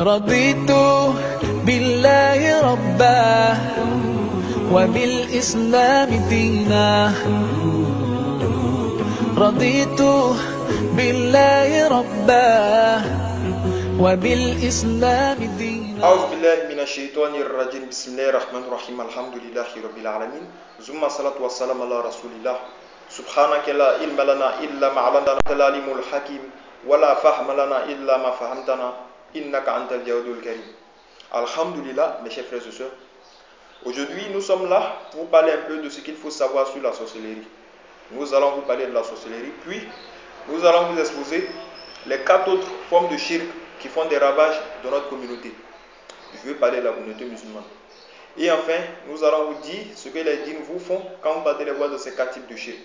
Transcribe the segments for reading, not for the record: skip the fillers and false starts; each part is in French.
رضيت بالله ربا وبالإسلام دينا رضيت بالله ربا وبالإسلام دينا أعوذ بالله من الشيطان الرجيم بسم الله الرحمن الرحيم الحمد لله رب العالمين ثم الصلاة والسلام على رسول الله سبحانك لا علم لنا إلا ما علمتنا أنت العليم الحكيم ولا فهم لنا إلا ما فهمتنا إنك أنت الجواد الكريم. Alhamdulillah, mes chers frères et sœurs, aujourd'hui nous sommes là pour parler un peu de ce qu'il faut savoir sur la sorcellerie. Nous allons vous parler de la sorcellerie, puis nous allons vous exposer les 4 autres formes de shirk qui font des ravages dans notre communauté. Je veux parler de la communauté musulmane. Et enfin, nous allons vous dire ce que les djinns vous font quand vous partez les voies de ces 4 types de shirk.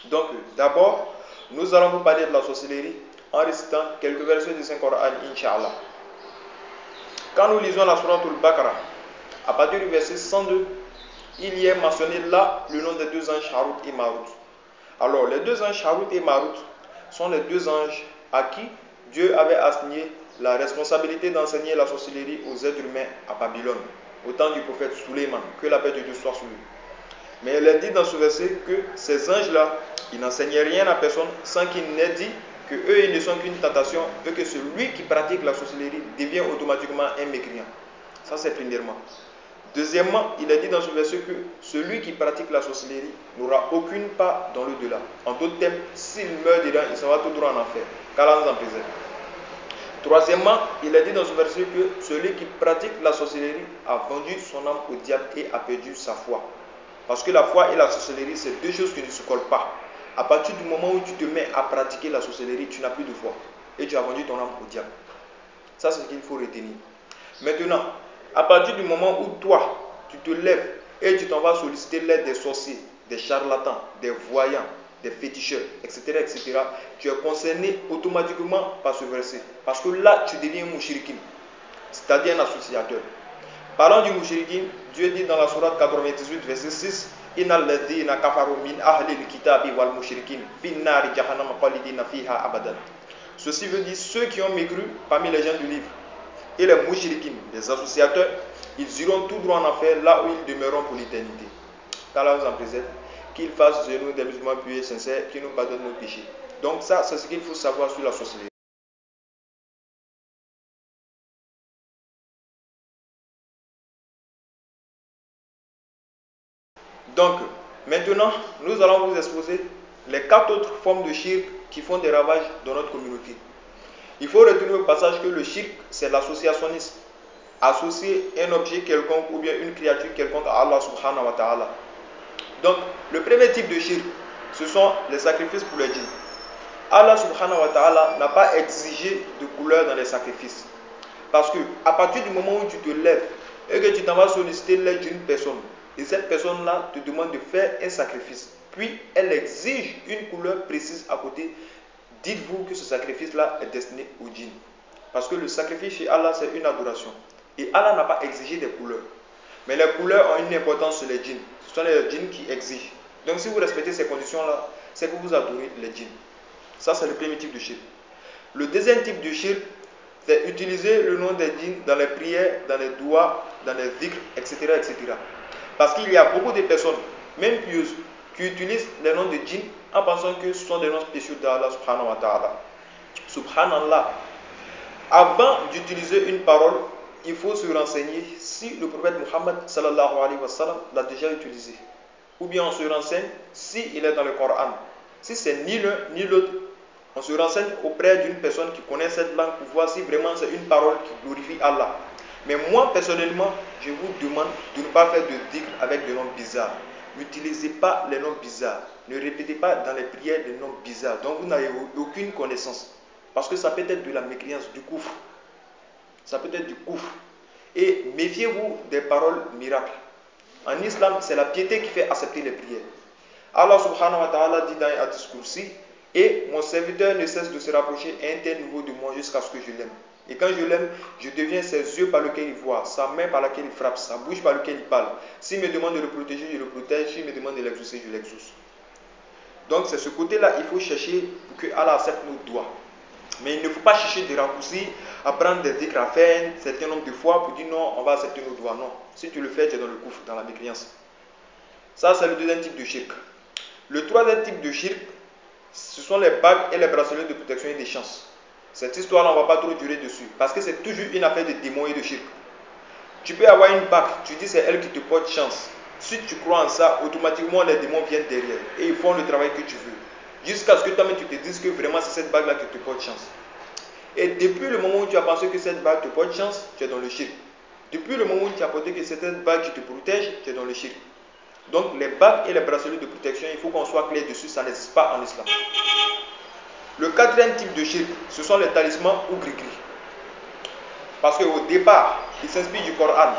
Donc, d'abord, nous allons vous parler de la sorcellerie en récitant quelques versets du Saint-Coran, Inch'Allah. Quand nous lisons la Sourate Al-Baqarah, à partir du verset 102, il y est mentionné là le nom des 2 anges Harut et Marut. Alors, les 2 anges Harut et Marut sont les 2 anges à qui Dieu avait assigné la responsabilité d'enseigner la sorcellerie aux êtres humains à Babylone, au temps du prophète Suleiman, que la paix de Dieu soit sur lui. Mais il est dit dans ce verset que ces anges-là, ils n'enseignaient rien à personne sans qu'il n'ait dit que eux, ils ne sont qu'une tentation et que celui qui pratique la sorcellerie devient automatiquement un mécréant. Ça, c'est premièrement. Deuxièmement, il est dit dans ce verset que celui qui pratique la sorcellerie n'aura aucune part dans l'au-delà. En d'autres termes, s'il meurt dedans, il s'en va tout droit en enfer. Qu'Allah nous en préserve. Troisièmement, il est dit dans ce verset que celui qui pratique la sorcellerie a vendu son âme au diable et a perdu sa foi. Parce que la foi et la sorcellerie, c'est 2 choses qui ne se collent pas. À partir du moment où tu te mets à pratiquer la sorcellerie, tu n'as plus de foi. Et tu as vendu ton âme au diable. Ça, c'est ce qu'il faut retenir. Maintenant, à partir du moment où toi, tu te lèves et tu t'en vas solliciter l'aide des sorciers, des charlatans, des voyants, des féticheurs, etc., etc., tu es concerné automatiquement par ce verset. Parce que là, tu deviens mouchrikin, c'est-à-dire un associateur. Parlant du mouchrikin, Dieu dit dans la sourate 98, verset 6, Innal ladhina kafaru min ahli al-kitabi wal mushrikin fin nari jahannam khalidina fiha abadan. Ceci veut dire ceux qui ont mécru parmi les gens du livre et les mouchrikin, les associateurs, ils iront tout droit en enfer là où ils demeureront pour l'éternité. Qu'Allah nous en préserve, qu'il fasse de nous des musulmans purs et sincères, qu'il nous pardonne nos péchés. Donc ça, c'est ce qu'il faut savoir sur la sorcellerie. Donc, maintenant, nous allons vous exposer les 4 autres formes de shirk qui font des ravages dans notre communauté. Il faut retenir au passage que le shirk, c'est l'associationnisme. Associer un objet quelconque ou bien une créature quelconque à Allah subhanahu wa ta'ala. Donc, le premier type de shirk, ce sont les sacrifices pour les djinns. Allah subhanahu wa ta'ala n'a pas exigé de couleur dans les sacrifices. Parce que, à partir du moment où tu te lèves et que tu t'en vas solliciter l'aide d'une personne, et cette personne-là te demande de faire un sacrifice, puis elle exige une couleur précise à côté, dites-vous que ce sacrifice-là est destiné aux djinns. Parce que le sacrifice chez Allah, c'est une adoration. Et Allah n'a pas exigé des couleurs. Mais les couleurs ont une importance sur les djinns. Ce sont les djinns qui exigent. Donc si vous respectez ces conditions-là, c'est que vous adorez les djinns. Ça, c'est le premier type de shirk. Le deuxième type de shirk, c'est utiliser le nom des djinns dans les prières, dans les doigts, dans les dhikrs, etc., etc. Parce qu'il y a beaucoup de personnes, même pieuses, qui utilisent les noms de djinns en pensant que ce sont des noms spéciaux d'Allah subhanahu wa ta'ala. Subhanallah. Avant d'utiliser une parole, il faut se renseigner si le prophète Muhammad sallallahu alayhi wa sallam l'a déjà utilisé. Ou bien on se renseigne s'il est dans le Coran. Si c'est ni l'un ni l'autre, on se renseigne auprès d'une personne qui connaît cette langue pour voir si vraiment c'est une parole qui glorifie Allah. Mais moi personnellement, je vous demande de ne pas faire de dhikr avec des noms bizarres. N'utilisez pas les noms bizarres. Ne répétez pas dans les prières des noms bizarres dont vous n'avez aucune connaissance. Parce que ça peut être de la mécréance, du koufr. Ça peut être du koufr. Et méfiez-vous des paroles miracles. En islam, c'est la piété qui fait accepter les prières. Allah subhanahu wa ta'ala dit dans un hadith kursi, et mon serviteur ne cesse de se rapprocher à un tel niveau de moi jusqu'à ce que je l'aime. Et quand je l'aime, je deviens ses yeux par lesquels il voit, sa main par laquelle il frappe, sa bouche par laquelle il parle. S'il me demande de le protéger, je le protège. S'il me demande de l'exaucer, je l'exauce. Donc c'est ce côté-là, il faut chercher pour que Allah accepte nos doigts. Mais il ne faut pas chercher des raccourcis, à prendre des dhikr à faire un certain nombre de fois pour dire non, on va accepter nos doigts. Non. Si tu le fais, tu es dans le kufr, dans la mécréance. Ça, c'est le deuxième type de shirk. Le troisième type de shirk, ce sont les bagues et les bracelets de protection et des chances. Cette histoire-là, on ne va pas trop durer dessus. Parce que c'est toujours une affaire de démons et de shirk. Tu peux avoir une bague, tu dis c'est elle qui te porte chance. Si tu crois en ça, automatiquement les démons viennent derrière et ils font le travail que tu veux. Jusqu'à ce que toi-même tu te dises que vraiment c'est cette bague-là qui te porte chance. Et depuis le moment où tu as pensé que cette bague te porte chance, tu es dans le shirk. Depuis le moment où tu as pensé que c'est cette bague qui te protège, tu es dans le shirk. Donc les bagues et les bracelets de protection, il faut qu'on soit clair dessus, ça n'existe pas en islam. Le quatrième type de shirk, ce sont les talismans ou gris-gris. Parce qu'au départ, ils s'inspirent du Coran,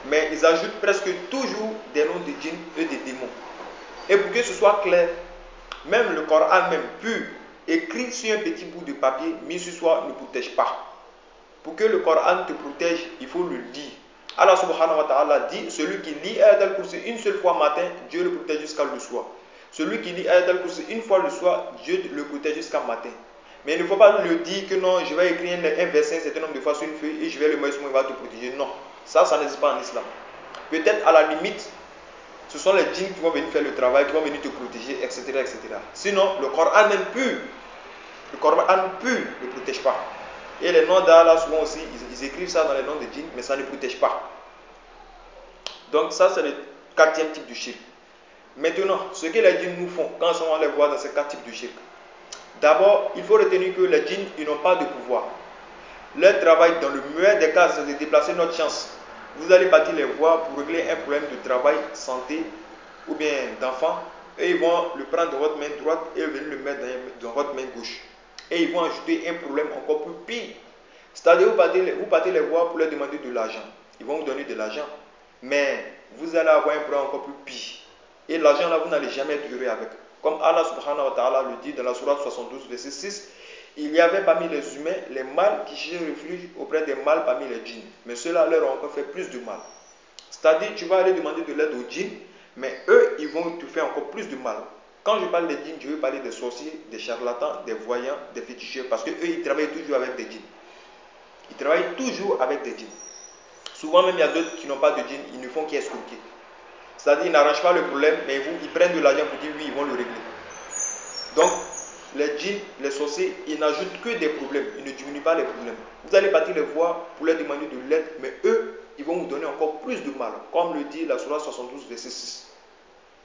mais ils ajoutent presque toujours des noms de djinns et de démons. Et pour que ce soit clair, même le Coran même pur, écrit sur un petit bout de papier, mis sur soi, ne protège pas. Pour que le Coran te protège, il faut le lire. Allah subhanahu wa ta'ala dit, celui qui lit Ayat al-Kursi une seule fois matin, Dieu le protège jusqu'à le soir. Celui qui lit Ayat al-Kursi une fois le soir, Dieu le protège jusqu'à matin. Mais il ne faut pas le dire que non, je vais écrire un verset un certain nombre de fois sur une feuille et je vais le mettre sur moi, il va te protéger. Non, ça n'existe pas en islam. Peut-être à la limite, ce sont les djinns qui vont venir faire le travail, qui vont venir te protéger, etc. etc. Sinon, le Coran même pur, le Coran pur ne protège pas. Et les noms d'Allah, souvent aussi, ils écrivent ça dans les noms de djinns, mais ça ne protège pas. Donc ça, c'est le quatrième type de shirk. Maintenant, ce que les djinns nous font, quand on les voit dans ces quatre types de shirk, d'abord, il faut retenir que les djinns, ils n'ont pas de pouvoir. Leur travail, dans le meilleur des cas, c'est de déplacer notre chance. Vous allez partir les voir pour régler un problème de travail, santé ou bien d'enfant, et ils vont le prendre de votre main droite et venir le mettre dans votre main gauche. Et ils vont ajouter un problème encore plus pire. C'est-à-dire, vous partez les voir pour leur demander de l'argent. Ils vont vous donner de l'argent. Mais vous allez avoir un problème encore plus pire. Et l'argent là, vous n'allez jamais être heureux avec. Comme Allah subhanahu wa ta'ala le dit dans la sourate 72, verset 6, il y avait parmi les humains les mâles qui cherchaient refuge auprès des mâles parmi les djinns. Mais ceux-là leur ont encore fait plus de mal. C'est-à-dire, tu vas aller demander de l'aide aux djinns, mais eux, ils vont te faire encore plus de mal. Quand je parle des djinns, je veux parler des sorciers, des charlatans, des voyants, des féticheurs, parce qu'eux, ils travaillent toujours avec des djinns. Ils travaillent toujours avec des djinns. Souvent même, il y a d'autres qui n'ont pas de djinns, ils ne font qu'escroquer. C'est-à-dire, ils n'arrangent pas le problème, mais ils prennent de l'argent pour dire oui, ils vont le régler. Donc, les djinns, les sorciers, ils n'ajoutent que des problèmes, ils ne diminuent pas les problèmes. Vous allez partir les voir pour leur demander de l'aide, mais eux, ils vont vous donner encore plus de mal, comme le dit la sourate 72, verset 6.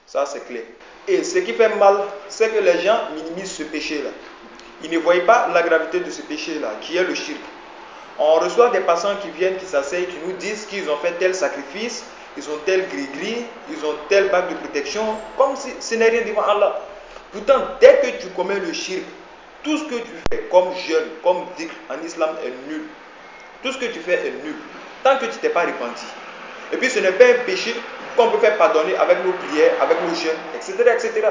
Ça, c'est clair. Et ce qui fait mal, c'est que les gens minimisent ce péché-là. Ils ne voient pas la gravité de ce péché-là, qui est le shirk. On reçoit des patients qui viennent, qui s'asseyent, qui nous disent qu'ils ont fait tel sacrifice, ils ont tel gris-gris, ils ont telle bague de protection, comme si ce n'est rien devant Allah. Pourtant, dès que tu commets le shirk, tout ce que tu fais comme jeûne, comme dhikr en islam est nul. Tout ce que tu fais est nul, tant que tu ne t'es pas repenti. Et puis ce n'est pas un péché qu'on peut faire pardonner avec nos prières, avec nos jeûnes, etc., etc.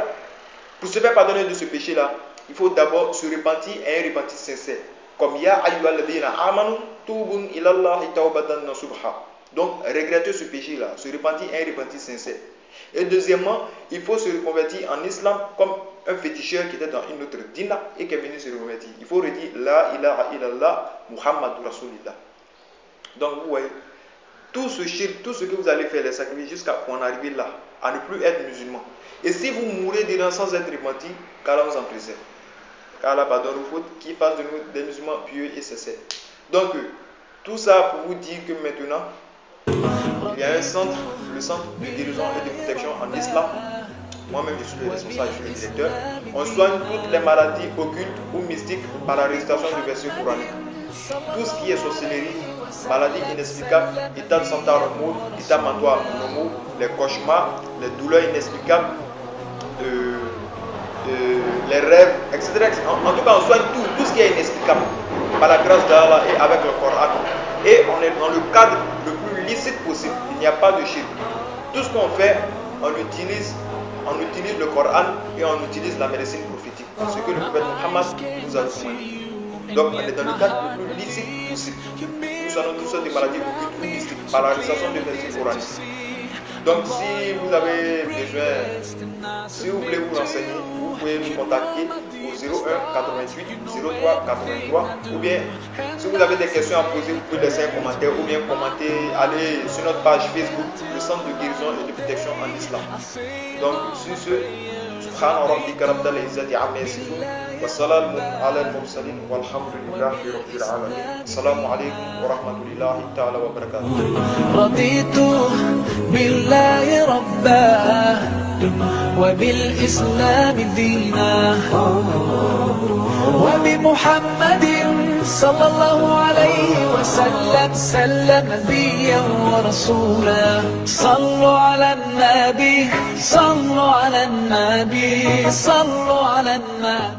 Pour se faire pardonner de ce péché-là, il faut d'abord se repentir et un repentir sincère. Comme Ya ayyuhalladhina amanu tubun ilallahi tawbatan nasuha. Donc, regretter ce péché-là, se repentir et un repentir sincère. Et deuxièmement, il faut se reconvertir en islam comme un féticheur qui était dans une autre dina et qui est venu se reconvertir. Il faut redire La ilaha illallah Muhammadur Rasulillah. Donc, vous voyez, tout ce shirk, tout ce que vous allez faire, les sacrifices, jusqu'à qu'on arrive là, à ne plus être musulman. Et si vous mourrez dedans sans être repenti, qu'Allah nous en préserve. Qu'Allah pardonne aux fautes, qu'il fasse de nous des musulmans pieux et sincères. Donc, tout ça pour vous dire que maintenant, il y a un centre, le centre de guérison et de protection en islam. Moi-même, je suis le responsable, je suis le directeur. On soigne toutes les maladies occultes ou mystiques par la récitation du verset coranique. Tout ce qui est sorcellerie, maladies inexplicables, état de santé anormal, état mental anormal, les cauchemars, les douleurs inexplicables, les rêves, etc. En tout cas, on soigne tout ce qui est inexplicable par la grâce d'Allah et avec le Coran. Et on est dans le cadre le plus licite possible. Il n'y a pas de shirk. Tout ce qu'on fait, on utilise le Coran et on utilise la médecine prophétique. Ce que le prophète Muhammad nous a recommandé. Donc on est dans le cadre le plus licite possible. Nous soignons toutes sortes de maladies occultes ou mystiques par la récitation de versets coraniques. Donc si vous avez besoin, si vous voulez vous renseigner, vous pouvez nous contacter au 01 88 03 83, ou bien si vous avez des questions à poser, vous pouvez laisser un commentaire ou bien commenter, allez sur notre page Facebook, le Centre de guérison et de protection en islam. Donc sur ce, Subhana rabbika rabbil izzati amma yasifun wa salamun ala al-mursalin walhamdulillahi rabbil alamin. Assalamu alaikum wa rahmatullahi ta'ala wa barakatuh. رضيت بالله ربا وبالإسلام دينا وبمحمد صلى الله عليه وسلم نبيا ورسولا. صلوا على النبي، صلوا على النبي، صلوا على النبي.